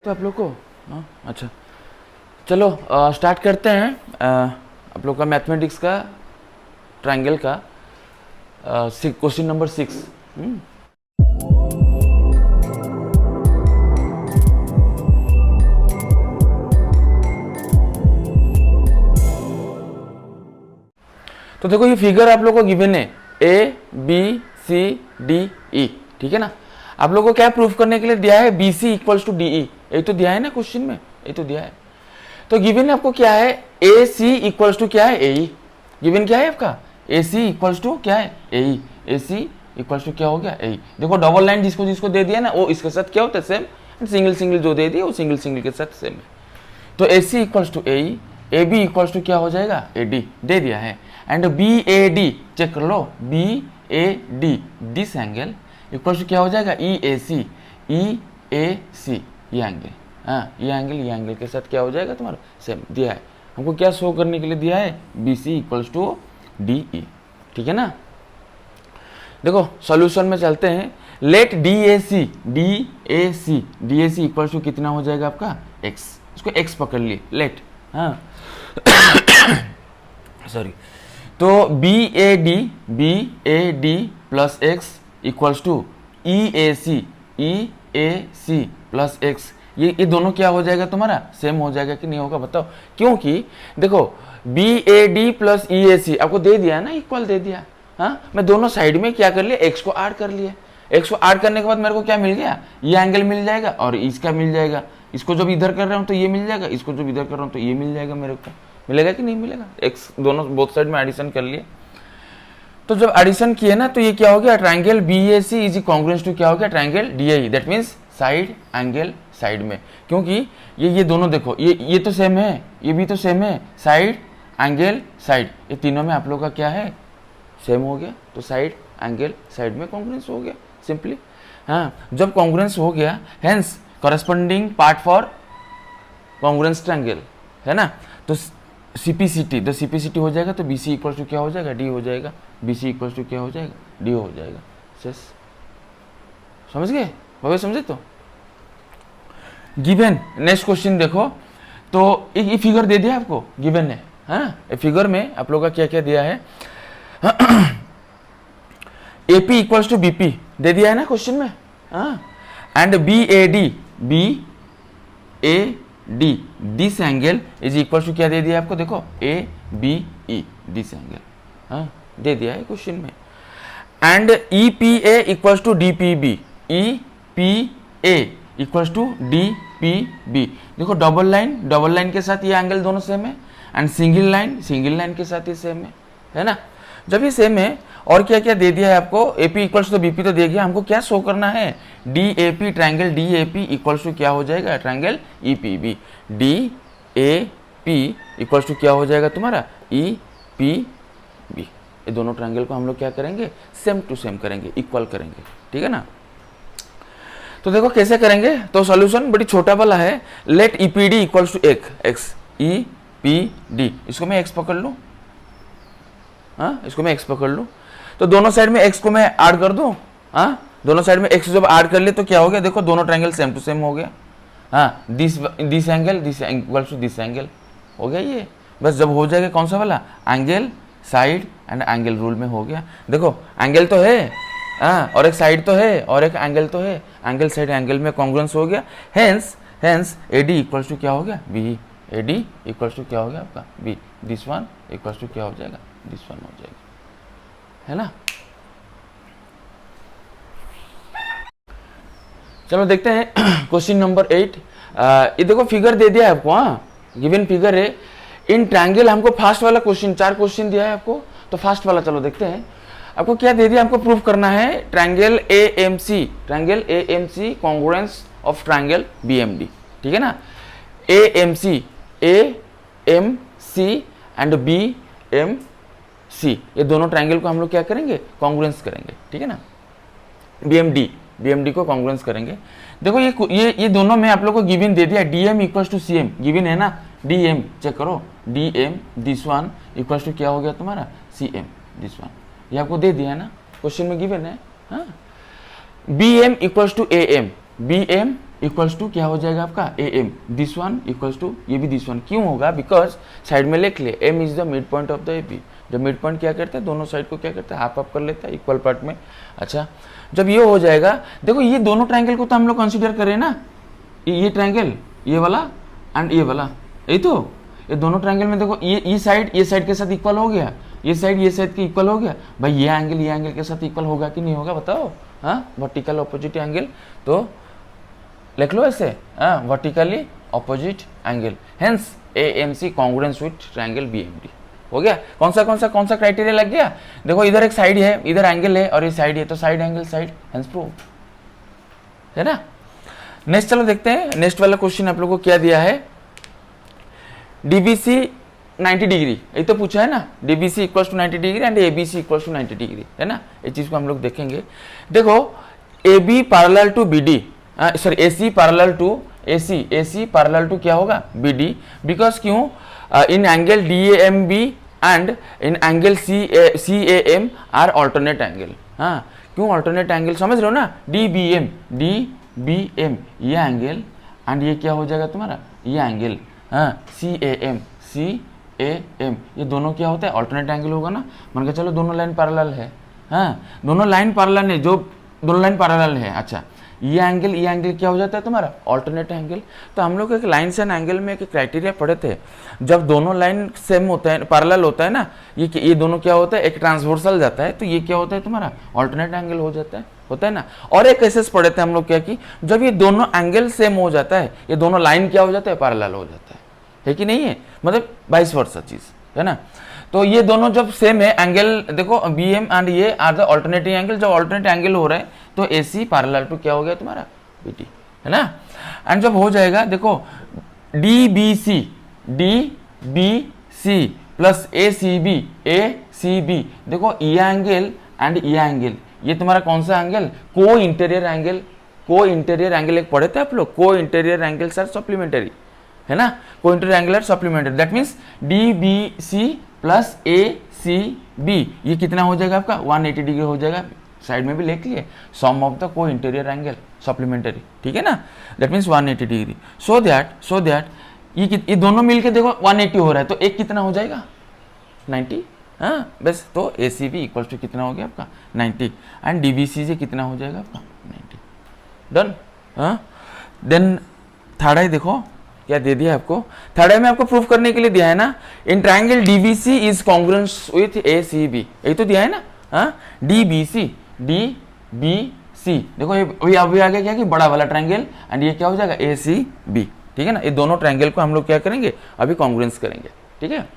तो आप लोग को अच्छा चलो स्टार्ट करते हैं आप लोग का मैथमेटिक्स का ट्रायंगल का क्वेश्चन नंबर 6। तो देखो ये फिगर आप लोग को गिवन है A B C D E, ठीक है ना। आप लोग को क्या प्रूफ करने के लिए दिया है, B C equals to D E, यही तो दिया है ना क्वेश्चन में, यही तो दिया है। तो गिवन आपको क्या है, ए सी इक्वल्स टू क्या है, ए ई। गिवन क्या है आपका, ए सी इक्वल्स टू क्या है, ए E. A C equals to क्या हो गया, ए ई। देखो डबल लाइन जिसको जिसको दे दिया ना वो इसके साथ क्या होता है सेम, सिंगल सिंगल जो दे दिया वो सिंगल सिंगल के साथ सेम है। तो A C equals to A E, A B equals to क्या हो जाएगा, ए डी दे दिया है। And B A D check कर लो, B A D this angle equals to क्या हो जाएगा, ई ए सी, ई ए सी ये एंगल, हाँ ये एंगल के साथ क्या हो जाएगा तुम्हारा सेम दिया है। हमको क्या शो करने के लिए दिया है, B C equals to D E, ठीक है ना। देखो सॉल्यूशन में चलते हैं। Let D A C equals to कितना हो जाएगा आपका एक्स, इसको एक्स पकड़ लिए लेट, हाँ सॉरी। तो B A D plus x equals to E A C plus x, ये दोनों क्या हो जाएगा तुम्हारा सेम हो जाएगा कि नहीं होगा बताओ। क्योंकि देखो B A D plus E A सी आपको दे दिया ना, इक्वल दे दिया, हाँ मैं दोनों साइड में क्या कर लिया, एक्स को ऐड कर लिया। एक्स को ऐड करने के बाद मेरे को क्या मिल गया, ये एंगल मिल जाएगा और इसका मिल जाएगा। इसको जब इधर कर रहा हूँ तो ये मिल जाएगा, इसको जब इधर कर रहा हूँ तो ये मिल जाएगा। मेरे को मिलेगा कि नहीं मिलेगा, एक्स दोनों बोथ साइड में एडिशन कर लिए। तो जब एडिशन किए ना तो ये क्या हो गया, triangle B A C is congruence to क्या हो गया, triangle D A E. That means side angle side में, क्योंकि ये दोनों देखो ये तो सेम है, ये भी तो सेम है, साइड एंगल साइड, ये तीनों में आप लोग का क्या है सेम हो गया। तो साइड एंगल साइड में कॉन्ग्रुएंस हो गया सिंपली, हाँ। जब कॉन्ग्रुएंस हो गया hence corresponding part for congruence triangle है ना। तो सीपीसीटी द सीपीसीटी हो जाएगा, तो बीसी इक्वल्स टू क्या हो जाएगा, डी हो जाएगा। बीसी इक्वल्स टू क्या हो जाएगा, डी हो जाएगा। शेष समझ गए, हो समझे। तो गिवन नेक्स्ट क्वेश्चन देखो, तो ये फिगर दे दिया आपको, गिवन है, हाँ। फिगर में आप लोग का क्या क्या दिया है, एपी इक्वल्स टू बीपी दे दिया है ना क्वेश्चन में, हाँ। And B A D this angle is equal to क्या दे दिया आपको, देखो A B E this angle, हाँ दे दिया है क्वेश्चन में। And E P A equals to D P B, E P A equals to D P B. देखो डबल लाइन के साथ ये एंगल दोनों सेम है, एंड सिंगल लाइन के साथ ही सेम है ना। जब ये सेम है और क्या क्या दे दिया है आपको, एपी इक्वल्स टू बीपी तो दे दिया, हमको क्या शो करना है, D A P triangle D A P equals to क्या हो जाएगा, triangle E P B. D A P equals to क्या हो जाएगा तुम्हारा, ई पी बी। ये दोनों ट्रायंगल को हम लोग क्या करेंगे, सेम टू सेम करेंगे, इक्वल करेंगे, ठीक है ना। तो देखो कैसे करेंगे, तो सॉल्यूशन बड़ी छोटा वाला है। Let E P D equals to x, E P D, इसको मैं एक्स पकड़ लूँ, हाँ इसको मैं एक्स पकड़ लूँ। तो दोनों साइड में x को मैं ऐड कर दूं, हाँ दोनों साइड में x जब ऐड कर ले तो क्या हो गया, देखो दोनों ट्रायंगल सेम टू सेम हो गया, हाँ। This angle equals to this angle हो गया ये। बस जब हो जाएगा कौन सा वाला, angle side and angle rule में हो गया। देखो एंगल तो है, हाँ, और एक साइड तो है और एक एंगल तो है, एंगल साइड एंगल में कॉन्ग्रुएंस हो गया। Hence A D equals to क्या हो गया, B. A D equals to क्या हो गया आपका, B. This one equals to क्या हो जाएगा, दिस वन हो जाएगा, है ना। चलो देखते हैं क्वेश्चन नंबर 8। ये देखो फिगर दे दिया है आपको, हाँ गिवन फिगर है। इन ट्रायंगल हमको फास्ट वाला क्वेश्चन, 4 क्वेश्चन दिया है आपको, तो फास्ट वाला चलो देखते हैं। आपको क्या दे दिया, हमको प्रूफ करना है triangle A M C congruence of triangle B M D, ठीक है ना। A M C and B M C, ये दोनों ट्रायंगल को हम लोग क्या करेंगे, कॉन्ग्रुएंस करेंगे, ठीक है ना। बीएमडी को कॉन्ग्रुएंस करेंगे। देखो ये दोनों में आप लोग को गिवन दे दिया, DM equals to CM given है ना। डीएम चेक करो, DM this one equals to क्या हो गया तुम्हारा, सीएम दिस वन, ये आपको दे दिया है ना क्वेश्चन में गिवन है, हाँ। BM equals to AM, BM equals to क्या हो जाएगा आपका A M, this one equals to ये भी दिस वन। क्यों होगा? बिकॉज साइड में लिख ले M is the mid point of the A B. जब मिड पॉइंट क्या करता है, दोनों साइड को क्या करता है, हाफ अप कर लेता है इक्वल पार्ट में। अच्छा, जब ये हो जाएगा, देखो ये दोनों ट्रायंगल को तो हम लोग कंसीडर करें ना, ये ट्रायंगल, ये वाला एंड ये वाला, यही तो, ये दोनों ट्रायंगल में देखो ये साइड के साथ इक्वल हो गया, ये साइड के इक्वल हो गया। भाई ये एंगल के साथ इक्वल होगा कि नहीं होगा बताओ? हाँ, वर्टिकल ऑपोजिट एंगल, तो लिख लो ऐसे, हाँ, vertically opposite angle, hence AMC congruence with triangle BMD। हो गया? कौन सा क्राइटेरिया लग गया? देखो इधर एक साइड है, इधर एंगल है और ये साइड है, तो side angle side, hence proved, है ना। नेक्स्ट चलो देखते हैं, नेक्स्ट वाला क्वेश्चन आप लोगों को क्या दिया है। DBC 90 डिग्री, ये तो पूछा है ना, DBC equals to 90 degree and ABC equals to 90 degree, है ना। ये चीज को हम लोग देखेंगे। देखो AB parallel to BD, sorry AC parallel to AC parallel to क्या होगा BD, बिकॉज क्यों, in angle DAMB and in angle CAM are alternate angle. हाँ, क्यों ऑल्टरनेट एंगल, समझ रहे हो ना, DBM ये एंगल एंड ये क्या हो जाएगा तुम्हारा, ये एंगल, हाँ, CAM ये दोनों क्या होता है, ऑल्टरनेट एंगल होगा ना। मान के चलो दोनों लाइन पैरेलल है, हाँ, दोनों लाइन पैरेलल है, जो दोनों लाइन पैरेलल है। अच्छा, ये एंगल क्या हो जाता है तुम्हारा, ऑल्टरनेट एंगल। तो हम लोग एक लाइन एंड एंगल में एक क्राइटेरिया पढ़े थे, जब दोनों लाइन सेम होता है, पैरेलल होता है ना, ये दोनों क्या होता है, एक ट्रांसवर्सल जाता है, तो ये क्या होता है तुम्हारा, ऑल्टरनेट एंगल हो जाता है, होता है ना। और एक केसेस पढ़े थे हम लोग क्या कि जब ये दोनों एंगल सेम हो जाता है, ये दोनों लाइन क्या हो जाता है, पैरेलल हो जाता है कि नहीं है, मतलब वाइस वर्सा चीज, है ना। तो ये दोनों जब सेम है एंगल, देखो BM एंड ये आर द ऑल्टरनेटिंग एंगल, जब ऑल्टरनेट एंगल हो रहा है तो AC पैरेलल टू क्या हो गया तुम्हारा BD, है ना। एंड जब हो जाएगा, देखो DBC प्लस ACB, देखो ये एंगल एंड ये एंगल, ये तुम्हारा कौन सा एंगल, को इंटीरियर एंगल एक पढ़े थे आप लोग, को इंटीरियर एंगल्स आर सप्लीमेंटरी, है ना, को interior angle are supplementary, that means DBC plus ACB ये कितना हो जाएगा आपका, 180 डिग्री हो जाएगा। साइड में भी लिख लिए, सम ऑफ द को इंटीरियर एंगल सप्लीमेंटरी, ठीक है ना, that means 180 degree. So that ये दोनों मिलके देखो 180 हो रहा है, तो एक कितना हो जाएगा 90, हाँ बस। तो ACB इक्वल्स टू कितना हो गया आपका 90 एंड DBC से कितना हो जाएगा आपका 90, डन। हाँ, देन थर्ड आई देखो क्या दे दिया आपको, थर्ड आई में आपको प्रूफ करने के लिए दिया है ना, in triangle DBC is congruence with ACB, यही तो दिया है ना। हाँ, DBC देखो ये अभी आ गया क्या कि बड़ा वाला ट्राइंगल एंड ये क्या हो जाएगा ACB, ठीक है ना। ये दोनों ट्राइंगल को हम लोग क्या करेंगे, अभी कॉन्ग्रुएंस करेंगे, ठीक है।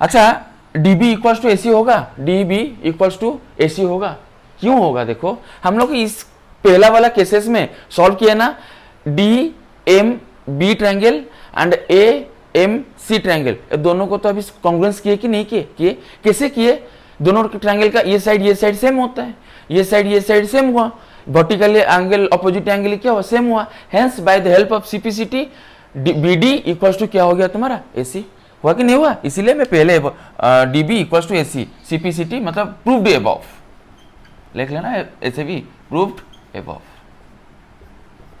अच्छा, DB इक्वल्स टू AC होगा, DB इक्वल्स टू AC होगा, क्यों होगा, देखो हम लोग इस पहला वाला केसेस में सॉल्व किया ना, DMB triangle and AMC triangle, दोनों को तो अभी कॉन्ग्रुएंस किए कि नहीं किए, कैसे किए, दोनों ट्रायंगल का ये साइड सेम होता है, ये साइड सेम हुआ, वर्टिकल एंगल ऑपोजिट एंगल क्या हुआ, सेम हुआ, hence by the help of CPCT BD equals to क्या हो गया तुम्हारा AC, हुआ कि नहीं हुआ। इसीलिए मैं पहले DB equals to AC, CPCT मतलब प्रूव्ड अबव, लिख लेना ऐसे भी, प्रूव्ड अबव,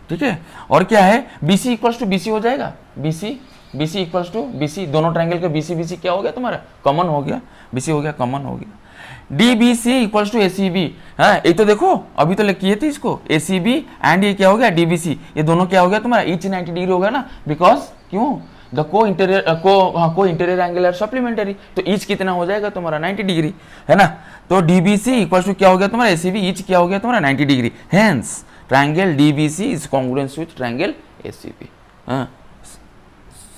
ठीक है। और क्या है, BC इक्वल्स टू BC हो जाएगा, BC इक्वल्स टू BC, दोनों ट्रायंगल का BC क्या हो गया तुम्हारा, कॉमन हो गया, BC हो गया, कॉमन हो गया। DBC इक्वल्स टू ACB, हाँ ये तो देखो अभी तो किए थे इसको, ACB एंड ये क्या हो गया DBC, ये दोनों क्या हो गया तुम्हारा, ईच 90 डिग्री होगा ना, बिकॉज क्यों, द को इंटीरियर एंगल आर सप्लीमेंटरी, तो ईच कितना हो जाएगा तुम्हारा 90 डिग्री, है ना। तो DBC इक्वल्स टू क्या हो गया तुम्हारा ACB, ईच क्या हो गया तुम्हारा 90 degree, hence triangle DBC is congruence with triangle ACB, हाँ,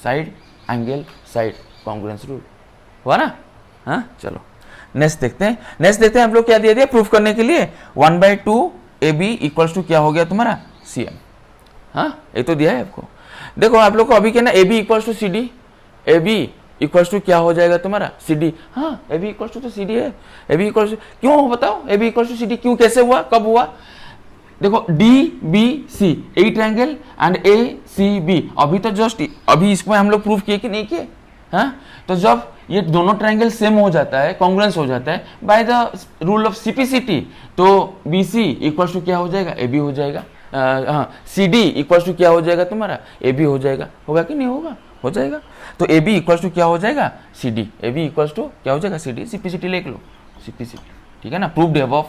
side angle side congruence rule हुआ ना। हाँ, चलो नेक्स्ट देखते हैं हम लोग क्या दिया प्रूफ करने के लिए, 1/2 AB इक्वल्स टू क्या हो गया तुम्हारा CM, हाँ ये तो दिया है आपको। देखो आप लोग को अभी क्या ना, AB equals to CD, AB equals to क्या हो जाएगा तुम्हारा CD, हाँ AB इक्वल्स टू तो CD है, AB इक्वल्स टू क्यों हो बताओ, AB इक्वल्स टू CD क्यों, कैसे हुआ, कब हुआ, देखो DBC A triangle and ACB, अभी तो जस्ट अभी इसमें हम लोग प्रूफ किए कि नहीं किए, हाँ। तो जब ये दोनों ट्रायंगल सेम हो जाता है, कॉन्ग्रुएंस हो जाता है by the rule of CPCT, तो BC इक्वल्स टू क्या हो जाएगा AB हो जाएगा, हाँ सी डी इक्वल्स टू क्या हो जाएगा तुम्हारा ए बी हो जाएगा, होगा कि नहीं होगा, हो जाएगा। तो ए बी इक्वल्स टू क्या हो जाएगा C D, A B equals to क्या हो जाएगा सी डी, सीपीसीटी लिख लो सीपीसीटी, ठीक है ना, प्रूव्ड अबव,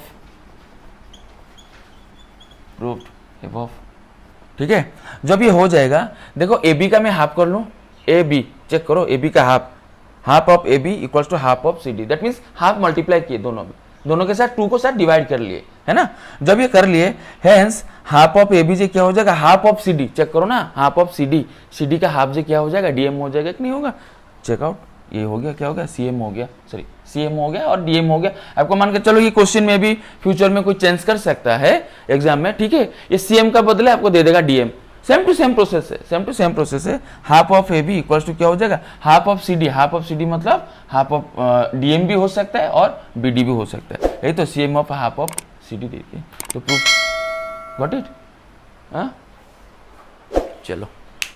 प्रूव्ड अबव, ठीक है। जब ये हो जाएगा देखो ए बी का मैं हाफ कर लूँ, ए बी चेक करो, ए बी का half, half of A B equals to half of C D, that means half multiply किए दोनों में, दोनों के साथ 2 को साथ डिवाइड कर लिए, है ना। जब ये कर लिए hence half of A B जे क्या हो जाएगा half of C D, check करो ना, half of C D, C D का हाफ जे क्या हो जाएगा डीएम हो जाएगा कि नहीं होगा, चेकआउट, ये हो गया क्या हो गया सीएम हो गया, सॉरी सीएम हो गया और डीएम हो गया। आपको मान के चलो ये क्वेश्चन में भी फ्यूचर में कोई चेंज कर सकता है एग्जाम में, ठीक है, ये सीएम का बदले आपको दे देगा DM, same to same process है, सेम टू सेम प्रोसेस है। Half of A B equals to क्या हो जाएगा half of C D, half of C D मतलब हाफ ऑफ डीएम भी हो सकता है और बीडी भी हो सकता है, यही तो CM of half of C D देती है, तो प्रूफ गॉट इट, हाँ चलो।